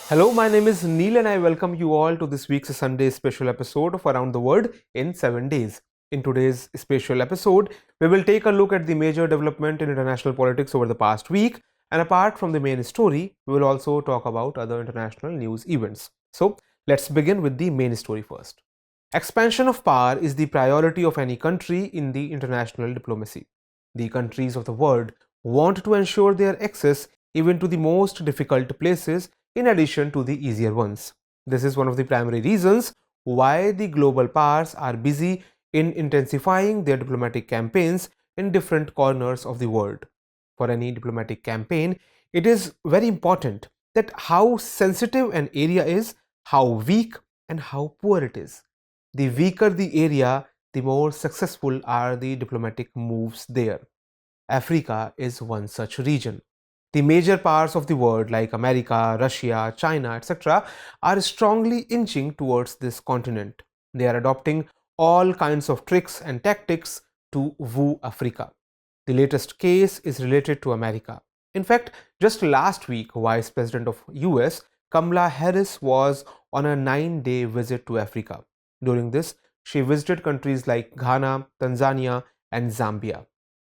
Hello, my name is Neil and I welcome you all to this week's Sunday special episode of Around the World in 7 days. In today's special episode, we will take a look at the major development in international politics over the past week, and apart from the main story, we will also talk about other international news events. So, let's begin with the main story first. Expansion of power is the priority of any country in the international diplomacy. The countries of the world want to ensure their access even to the most difficult places in addition to the easier ones. This is one of the primary reasons why the global powers are busy in intensifying their diplomatic campaigns in different corners of the world. For any diplomatic campaign, it is very important that how sensitive an area is, how weak and how poor it is. The weaker the area, the more successful are the diplomatic moves there. Africa is one such region. The major powers of the world like America, Russia, China, etc., are strongly inching towards this continent. They are adopting all kinds of tricks and tactics to woo Africa. The latest case is related to America. In fact, just last week, Vice President of US Kamala Harris was on a 9-day visit to Africa. During this, she visited countries like Ghana, Tanzania, and Zambia.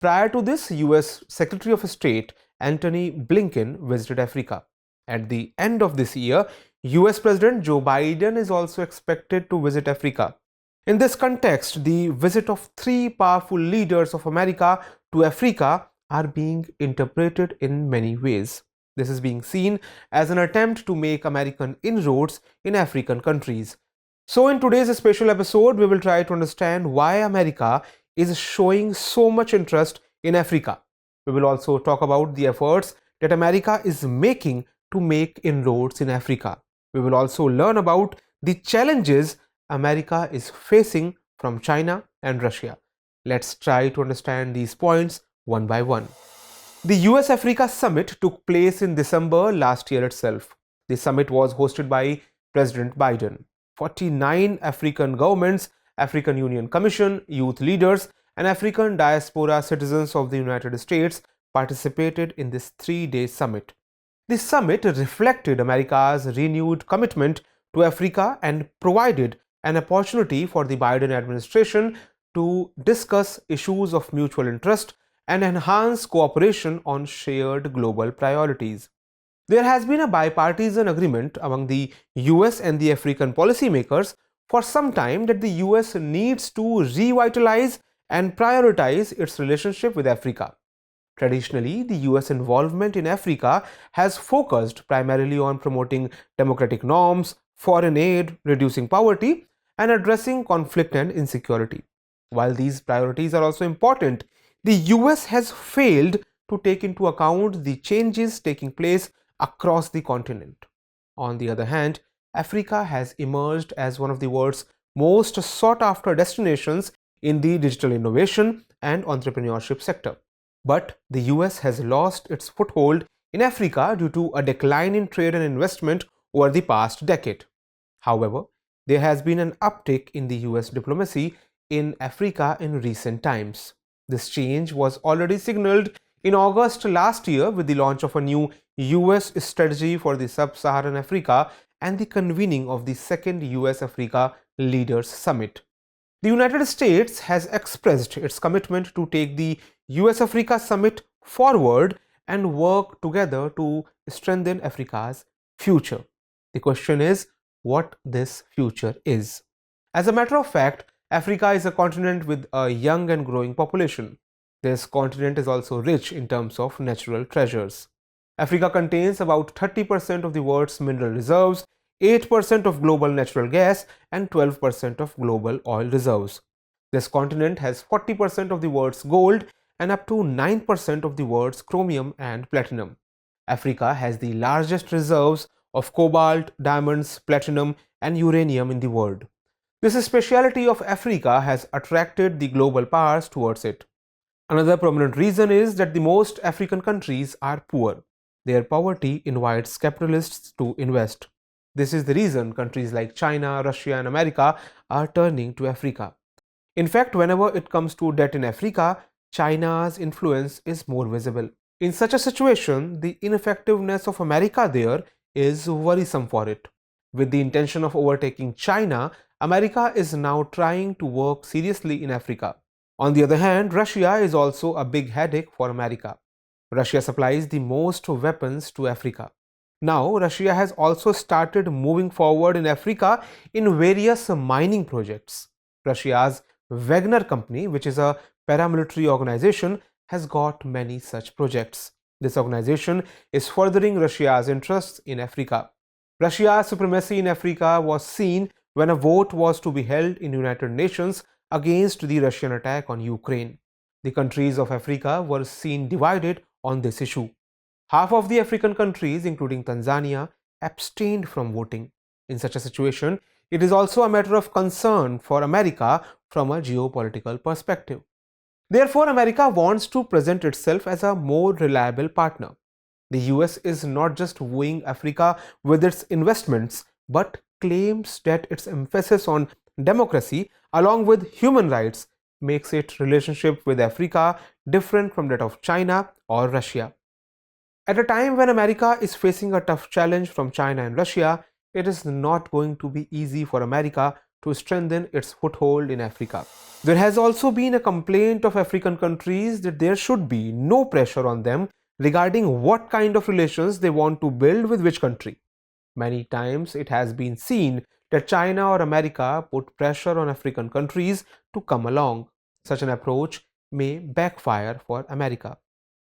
Prior to this, US Secretary of State Antony Blinken visited Africa. At the end of this year, US President Joe Biden is also expected to visit Africa. In this context, the visit of three powerful leaders of America to Africa are being interpreted in many ways. This is being seen as an attempt to make American inroads in African countries. So in today's special episode, we will try to understand why America is showing so much interest in Africa. We will also talk about the efforts that America is making to make inroads in Africa. We will also learn about the challenges America is facing from China and Russia. Let's try to understand these points one by one. The US Africa Summit took place in December last year itself. The summit was hosted by President Biden. 49 African governments, African Union Commission, youth leaders, and African diaspora citizens of the United States participated in this 3-day summit. The summit reflected America's renewed commitment to Africa and provided an opportunity for the Biden administration to discuss issues of mutual interest and enhance cooperation on shared global priorities. There has been a bipartisan agreement among the US and the African policymakers for some time that the US needs to revitalize and prioritize its relationship with Africa. Traditionally, the US involvement in Africa has focused primarily on promoting democratic norms, foreign aid, reducing poverty, and addressing conflict and insecurity. While these priorities are also important, the US has failed to take into account the changes taking place across the continent. On the other hand, Africa has emerged as one of the world's most sought after destinations in the digital innovation and entrepreneurship sector. But the US has lost its foothold in Africa due to a decline in trade and investment over the past decade. However, there has been an uptick in the US diplomacy in Africa in recent times. This change was already signaled in August last year with the launch of a new US strategy for the sub-Saharan Africa and the convening of the second US Africa Leaders Summit. The United States has expressed its commitment to take the US Africa Summit forward and work together to strengthen Africa's future. The question is what this future is. As a matter of fact, Africa is a continent with a young and growing population. This continent is also rich in terms of natural treasures. Africa contains about 30% of the world's mineral reserves, 8% of global natural gas, and 12% of global oil reserves. This continent has 40% of the world's gold and up to 9% of the world's chromium and platinum. Africa has the largest reserves of cobalt, diamonds, platinum, and uranium in the world. This speciality of Africa has attracted the global powers towards it. Another prominent reason is that the most African countries are poor. Their poverty invites capitalists to invest. This is the reason countries like China, Russia, and America are turning to Africa. In fact, whenever it comes to debt in Africa, China's influence is more visible. In such a situation, the ineffectiveness of America there is worrisome for it. With the intention of overtaking China, America is now trying to work seriously in Africa. On the other hand, Russia is also a big headache for America. Russia supplies the most weapons to Africa. Now, Russia has also started moving forward in Africa in various mining projects. Russia's Wagner Company, which is a paramilitary organization, has got many such projects. This organization is furthering Russia's interests in Africa. Russia's supremacy in Africa was seen when a vote was to be held in United Nations against the Russian attack on Ukraine. The countries of Africa were seen divided on this issue. Half of the African countries, including Tanzania, abstained from voting. In such a situation, it is also a matter of concern for America from a geopolitical perspective. Therefore, America wants to present itself as a more reliable partner. The US is not just wooing Africa with its investments, but claims that its emphasis on democracy along with human rights makes its relationship with Africa different from that of China or Russia. At a time when America is facing a tough challenge from China and Russia, it is not going to be easy for America to strengthen its foothold in Africa. There has also been a complaint of African countries that there should be no pressure on them regarding what kind of relations they want to build with which country. Many times it has been seen that China or America put pressure on African countries to come along. Such an approach may backfire for America.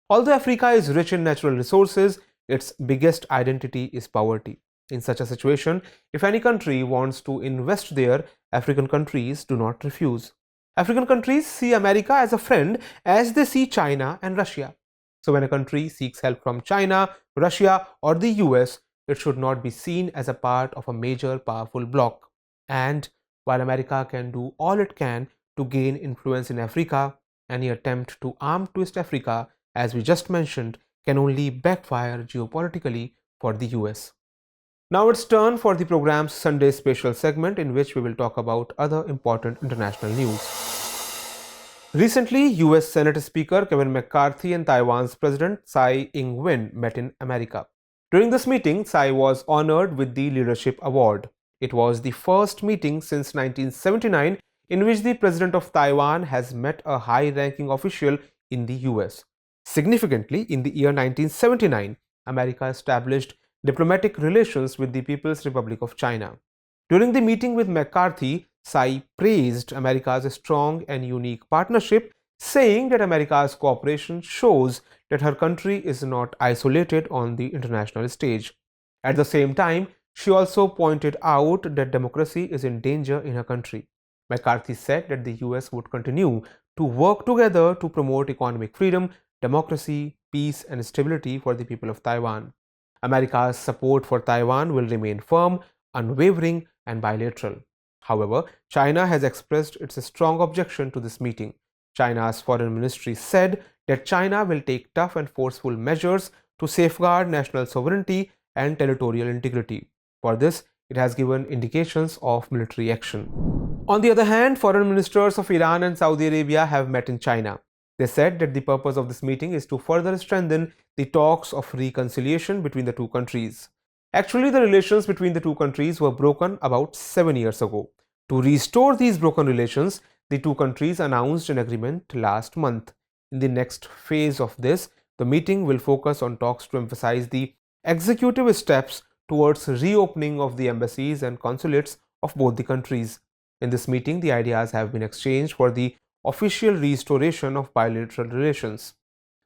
Although Africa is rich in natural resources, its biggest identity is poverty. In such a situation, if any country wants to invest there, African countries do not refuse. African countries see America as a friend as they see China and Russia. So when a country seeks help from China, Russia, or the US, it should not be seen as a part of a major powerful bloc. And while America can do all it can to gain influence in Africa, any attempt to arm twist Africa, as we just mentioned, can only backfire geopolitically for the US. Now it's turn for the program's Sunday special segment in which we will talk about other important international news. Recently, US Senate Speaker Kevin McCarthy and Taiwan's President Tsai Ing-wen met in America. During this meeting, Tsai was honored with the Leadership Award. It was the first meeting since 1979 in which the President of Taiwan has met a high-ranking official in the US. Significantly, in the year 1979, America established diplomatic relations with the People's Republic of China. During the meeting with McCarthy, Tsai praised America's strong and unique partnership, saying that America's cooperation shows that her country is not isolated on the international stage. At the same time, she also pointed out that democracy is in danger in her country. McCarthy said that the US would continue to work together to promote economic freedom, democracy, peace, and stability for the people of Taiwan. America's support for Taiwan will remain firm, unwavering, and bilateral. However, China has expressed its strong objection to this meeting. China's foreign ministry said that China will take tough and forceful measures to safeguard national sovereignty and territorial integrity. For this, it has given indications of military action. On the other hand, foreign ministers of Iran and Saudi Arabia have met in China. They said that the purpose of this meeting is to further strengthen the talks of reconciliation between the two countries. Actually, the relations between the two countries were broken about 7 years ago. To restore these broken relations, the two countries announced an agreement last month. In the next phase of this, the meeting will focus on talks to emphasize the executive steps towards reopening of the embassies and consulates of both the countries. In this meeting, the ideas have been exchanged for the official restoration of bilateral relations.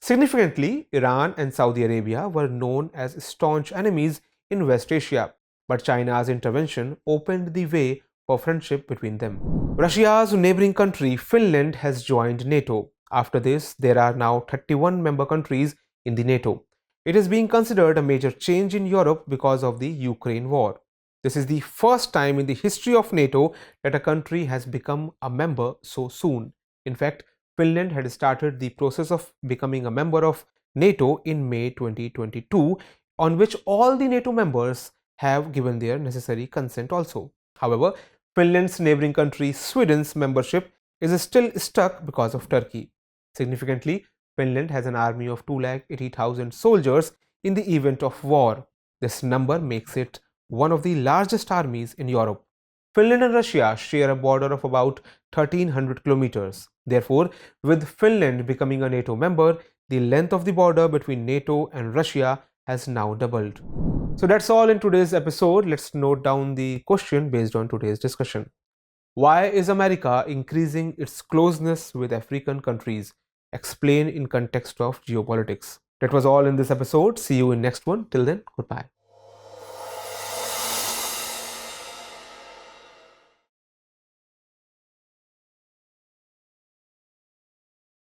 Significantly, Iran and Saudi Arabia were known as staunch enemies in West Asia, but China's intervention opened the way for friendship between them. Russia's neighboring country, Finland, has joined NATO. After this, there are now 31 member countries in the NATO. It is being considered a major change in Europe because of the Ukraine war. This is the first time in the history of NATO that a country has become a member so soon. In fact, Finland had started the process of becoming a member of NATO in May 2022, on which all the NATO members have given their necessary consent also. However, Finland's neighboring country Sweden's membership is still stuck because of Turkey. Significantly, Finland has an army of 280,000 soldiers in the event of war. This number makes it one of the largest armies in Europe. Finland and Russia share a border of about 1300 kilometers. Therefore, with Finland becoming a NATO member, the length of the border between NATO and Russia has now doubled. So that's all in today's episode. Let's note down the question based on today's discussion. Why is America increasing its closeness with African countries? Explain in context of geopolitics. That was all in this episode. See you in next one. Till then, goodbye.